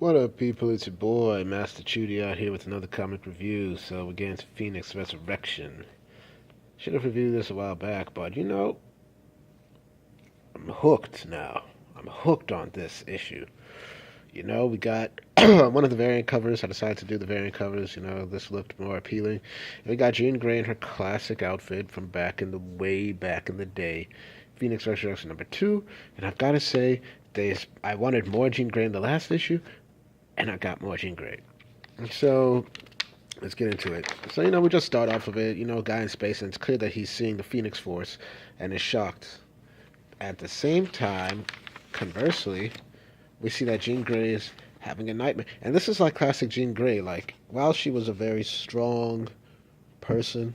What up, people? It's your boy, Master Chudy, out here with another comic review. So we're getting to Phoenix Resurrection. Should have reviewed this a while back, but I'm hooked now. I'm hooked on this issue. We got one of the variant covers. I decided to do the variant covers. This looked more appealing. And we got Jean Grey in her classic outfit from way back in the day. Phoenix Resurrection #2. And I've got to say, I wanted more Jean Grey in the last issue, and I got more Jean Grey. So let's get into it. So, we just start off of it, guy in space, and it's clear that he's seeing the Phoenix Force and is shocked. At the same time, conversely, we see that Jean Grey is having a nightmare. And this is like classic Jean Grey. Like, while she was a very strong person,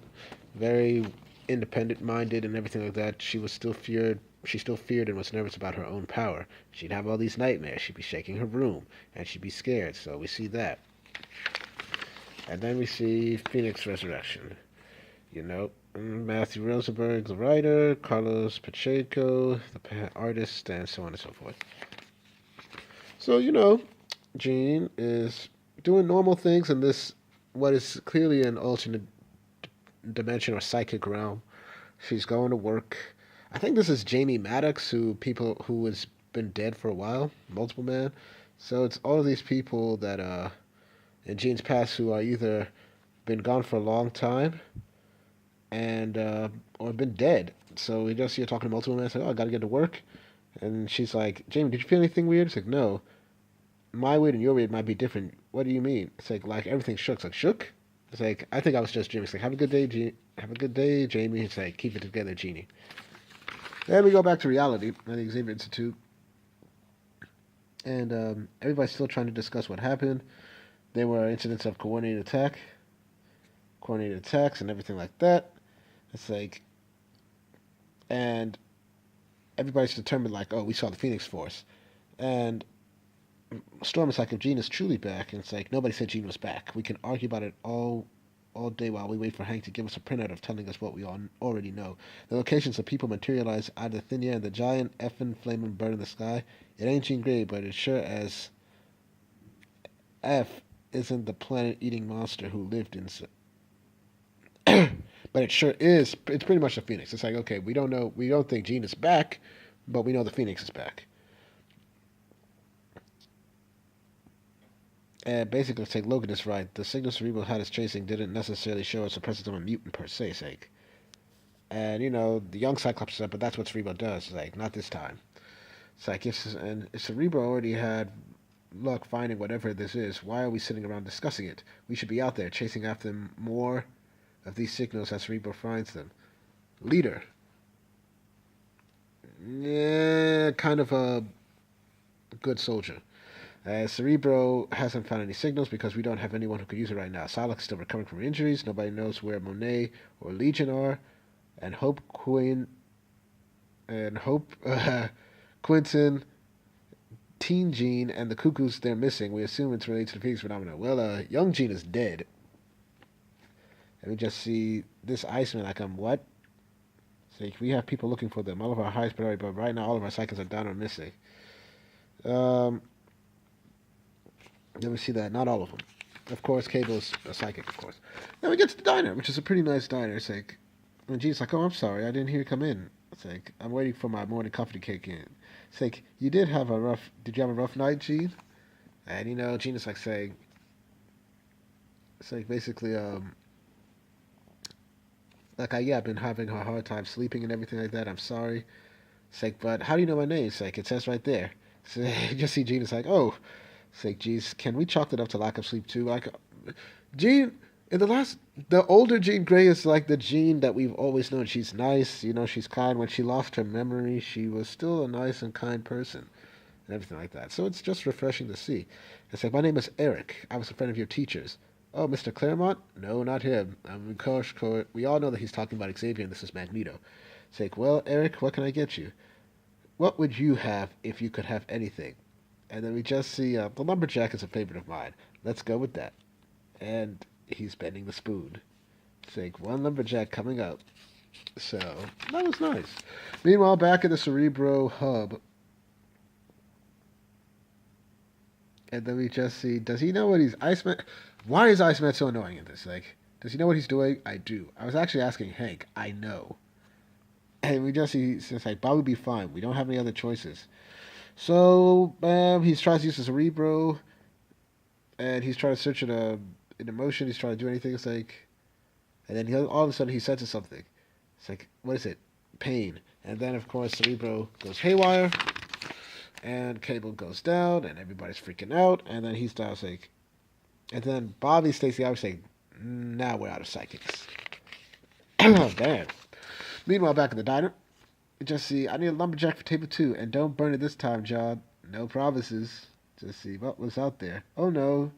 very independent minded and everything like that, she was still feared. She still feared and was nervous about her own power. She'd have all these nightmares. She'd be shaking her room, and she'd be scared. So we see that. And then we see Phoenix Resurrection. Matthew Rosenberg, the writer, Carlos Pacheco, the artist, and so on and so forth. So, Jean is doing normal things in this, what is clearly an alternate dimension or psychic realm. She's going to work. I think this is Jamie Maddox, who has been dead for a while, multiple man. So it's all of these people that in Jean's past who are either been gone for a long time and or been dead. So we just see her talking to multiple men. It's like, oh, I gotta get to work. And she's like, Jamie, did you feel anything weird? It's like, no. My weird and your weird might be different. What do you mean? It's like everything shook. It's like, shook? It's like, I think I was just dreaming. It's like, have a good day, have a good day, Jamie. It's like, keep it together, Jeannie. Then we go back to reality at the Xavier Institute. And everybody's still trying to discuss what happened. There were incidents of coordinated attacks and everything like that. It's like, and everybody's determined, like, oh, we saw the Phoenix Force. And Storm is like, if Jean is truly back, and it's like, nobody said Jean was back. We can argue about it all day while we wait for Hank to give us a printout of telling us what we all already know. The locations of people materialize out of the thin air and the giant effing flaming bird in the sky. It ain't Jean Grey, but it sure as F isn't the planet-eating monster who lived in. But it sure is. It's pretty much the Phoenix. It's like, okay, we don't know. We don't think Jean is back, but we know the Phoenix is back. And basically, it's like Logan is right. The signal Cerebro had us chasing didn't necessarily show us the presence of a mutant per se. Sake. And the young Cyclops said, but that's what Cerebro does. It's like, not this time. It's like, if Cerebro already had luck finding whatever this is, why are we sitting around discussing it? We should be out there chasing after more of these signals as Cerebro finds them. Leader. Yeah, kind of a good soldier. Cerebro hasn't found any signals because we don't have anyone who could use it right now. Psylocke is still recovering from injuries. Nobody knows where Monet or Legion are. And Quentin, Teen Jean, and the Cuckoos they're missing. We assume it's related to the Phoenix phenomenon. Well, young Jean is dead. And we just see this Iceman like, what? So we have people looking for them. All of our highest priority, but right now all of our psychics are down or missing. Then we see that not all of them. Of course, Cable's a psychic, of course. Then we get to the diner, which is a pretty nice diner. It's like, when Jean's like, oh, I'm sorry, I didn't hear you come in. It's like, I'm waiting for my morning coffee to kick in. It's like, did you have a rough night, Jean? And, Jean is like saying, it's like basically, I've been having a hard time sleeping and everything like that. I'm sorry. It's like, but how do you know my name? It's like, it says right there. So you just see Jean is like, oh. It's like, geez, can we chalk it up to lack of sleep too? Like, Jean, the older Jean Grey is like the Jean that we've always known. She's nice, she's kind. When she lost her memory, she was still a nice and kind person and everything like that. So it's just refreshing to see. It's like, my name is Eric. I was a friend of your teacher's. Oh, Mr. Claremont? No, not him. Of course, we all know that he's talking about Xavier and this is Magneto. It's like, well, Eric, what can I get you? What would you have if you could have anything? And then we just see the lumberjack is a favorite of mine. Let's go with that. And he's bending the spoon. It's like one lumberjack coming up. So that was nice. Meanwhile, back in the Cerebro hub, And then we just see, does he know what he's Iceman? Why is Iceman so annoying in this? Like, does he know what he's doing? I do. I was actually asking Hank. I know. And we just see, it's like, Bob would be fine. We don't have any other choices. So, he tries to use the Cerebro, and he's trying to search an emotion. He's trying to do anything. It's like, and then all of a sudden he senses something. It's like, what is it? Pain. And then, of course, Cerebro goes haywire, and Cable goes down, and everybody's freaking out. And then he's down, like, and then Bobby stays the obvious saying, now we're out of psychics. Damn. Meanwhile, back in the diner, we just see, I need a lumberjack for table 2, and don't burn it this time, John. No promises. Just see what was out there. Oh no.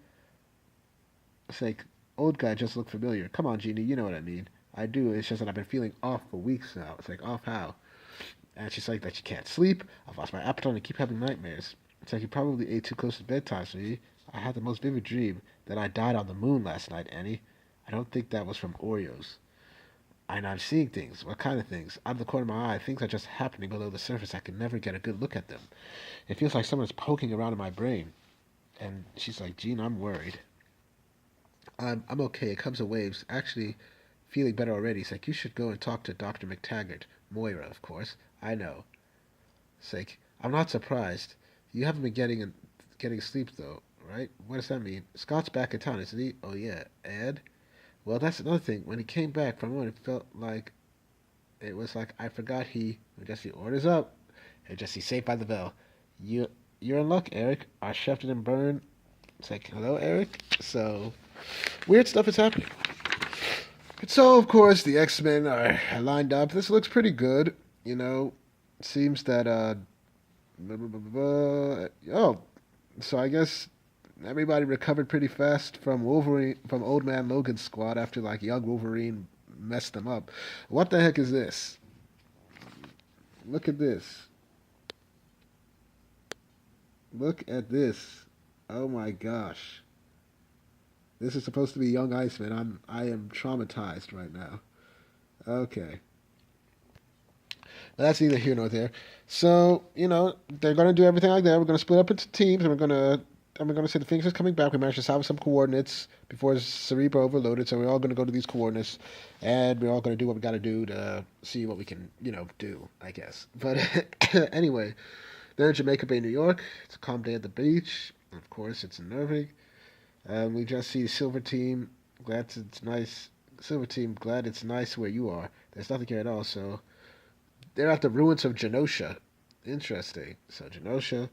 It's like, old guy just looked familiar. Come on, Jeannie, you know what I mean. I do. It's just that I've been feeling off for weeks now. It's like, off how? And she's like that she can't sleep. I've lost my appetite and keep having nightmares. It's like you probably ate too close to bedtime, sweetie. I had the most vivid dream that I died on the moon last night, Annie. I don't think that was from Oreos. And I'm seeing things. What kind of things? Out of the corner of my eye, things are just happening below the surface. I can never get a good look at them. It feels like someone's poking around in my brain. And she's like, Gene, I'm worried. I'm okay. It comes in waves. Actually, feeling better already. It's like, you should go and talk to Dr. McTaggart. Moira, of course. I know. It's like, I'm not surprised. You haven't been getting sleep, though, right? What does that mean? Scott's back in town, isn't he? Oh, yeah. And? Well, that's another thing. When he came back from one, it felt like it was like I forgot Jesse orders up. And Jesse saved by the bell. You you're in luck, Eric. Our chef didn't burn. It's like, hello, Eric. So weird stuff is happening. And so of course the X-Men are lined up. This looks pretty good. You know, it seems that oh, so I guess everybody recovered pretty fast from Old Man Logan's squad after like young Wolverine messed them up. What the heck is this? Look at this. Look at this. Oh my gosh. This is supposed to be young Iceman. I am traumatized right now. Okay. But that's neither here nor there. So, they're gonna do everything like that. We're gonna split up into teams and we're gonna say the Phoenix is coming back. We managed to salvage some coordinates before Cerebro overloaded, so we're all gonna go to these coordinates and we're all gonna do what we gotta do to see what we can, do, I guess. But anyway, they're in Jamaica Bay, New York. It's a calm day at the beach. Of course, it's unnerving. We just see Silver Team. Glad it's nice. Silver Team, glad it's nice where you are. There's nothing here at all, so they're at the ruins of Genosha. Interesting. So Genosha,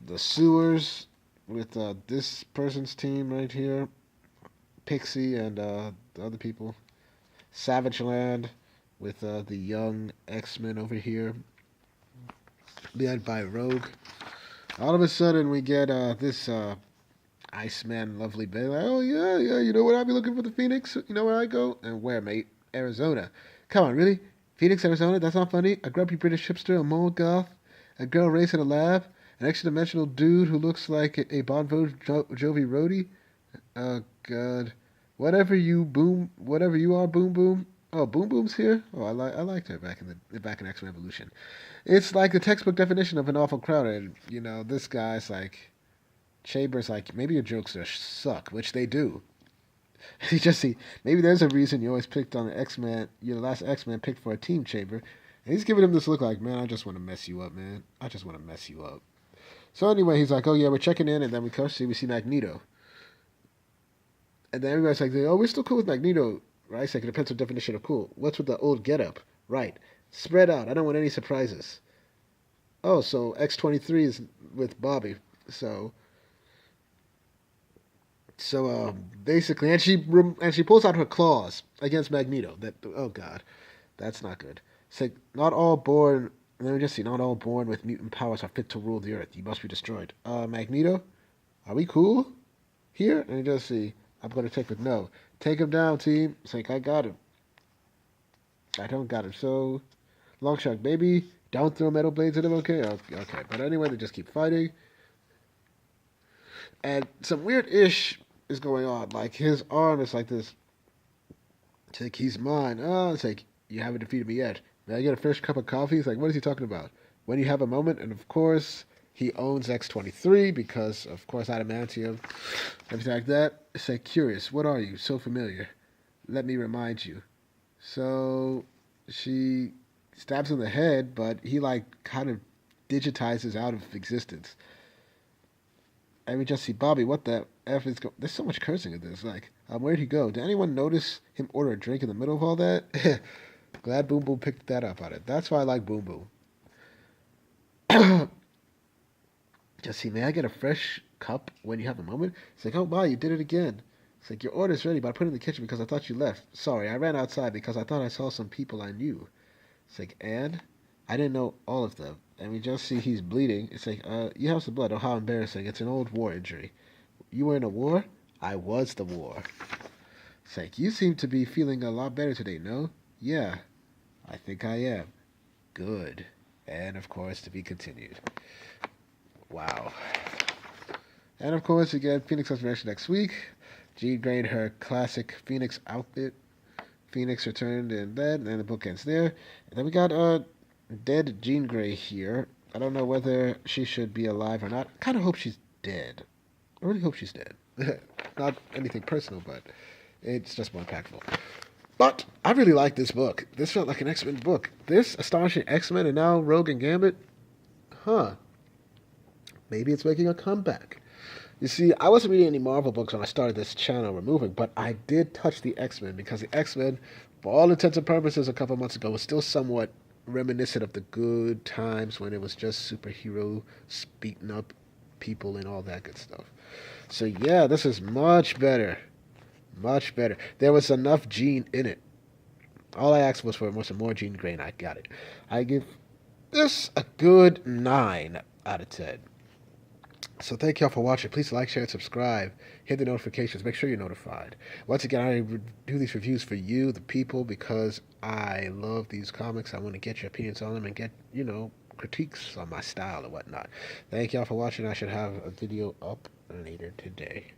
the sewers with this person's team right here, Pixie and the other people. Savage Land with the young X-Men over here, led by Rogue. All of a sudden, we get this Iceman, lovely Bay. Like, oh yeah, yeah. You know what? I'll be looking for the Phoenix. You know where I go? And where, mate? Arizona. Come on, really? Phoenix, Arizona? That's not funny. A grumpy British hipster, a mole goth, a girl raised in a lab, an extra-dimensional dude who looks like a Bon Jovi roadie. Oh God. Whatever you are, Boom Boom. Oh, Boom Boom's here. Oh, I liked her back in X-Men Evolution. It's like the textbook definition of an awful crowd, and this guy's like. Chambers like, maybe your jokes are suck, which they do. You just see, maybe there's a reason you always picked on the X-Men, your last X-Men picked for a team, Chamber. And he's giving him this look like, man, I just want to mess you up, man. I just want to mess you up. So anyway, he's like, oh yeah, we're checking in, and then we see Magneto. And then everybody's like, oh, we're still cool with Magneto, right? It's like, it depends on definition of cool. What's with the old getup? Right. Spread out. I don't want any surprises. Oh, so X-23 is with Bobby. So basically, and she pulls out her claws against Magneto. That, oh God, that's not good. It's like, not all born. Let me just see. Not all born with mutant powers are fit to rule the earth. You must be destroyed. Magneto, are we cool here? And you just see. I'm gonna take it. No, take him down, team. It's like, I got him. I don't got him. So, Longshot, baby, don't throw metal blades at him. Okay, okay. But anyway, they just keep fighting. And some weird ish is going on. Like, his arm is like this. It's like, he's mine. Oh, it's like, you haven't defeated me yet. May I get a fresh cup of coffee? It's like, what is he talking about? When you have a moment, and of course, He owns X-23 because, of course, adamantium, everything like that. It's like, curious, what are you? So familiar. Let me remind you. So she stabs him in the head, but he, like, kind of digitizes out of existence. And we just see Bobby, what the F is going. There's so much cursing in this. Like, where'd he go? Did anyone notice him order a drink in the middle of all that? Glad Boom Boom picked that up on it. That's why I like Boom Boom. Just see, may I get a fresh cup when you have a moment? It's like, oh my, you did it again. It's like, your order's ready, but I put it in the kitchen because I thought you left. Sorry, I ran outside because I thought I saw some people I knew. It's like, and? I didn't know all of them. And we just see he's bleeding. It's like, you have some blood. Oh, how embarrassing. It's an old war injury. You were in a war? I was the war. It's like, you seem to be feeling a lot better today, no? Yeah, I think I am. Good. And, of course, to be continued. Wow. And of course, we get Phoenix Resurrection next week. Jean Grey in her classic Phoenix outfit. Phoenix returned in bed, and the book ends there. And then we got dead Jean Grey here. I don't know whether she should be alive or not. I kind of hope she's dead. I really hope she's dead. Not anything personal, but it's just more impactful. But I really like this book. This felt like an X-Men book. This Astonishing X-Men and now Rogue and Gambit. Huh. Maybe it's making a comeback. You see, I wasn't reading any Marvel books when I started this channel removing, but I did touch the X-Men because the X-Men, for all intents and purposes a couple months ago, was still somewhat reminiscent of the good times when it was just superhero beating up people and all that good stuff. So yeah, this is much better. Much better. There was enough Jean in it. All I asked was for some more Jean Grey, and I got it. I give this a good 9 out of 10. So thank y'all for watching. Please like, share, and subscribe. Hit the notifications. Make sure you're notified. Once again, I do these reviews for you, the people, because I love these comics. I want to get your opinions on them and get, critiques on my style and whatnot. Thank y'all for watching. I should have a video up later today.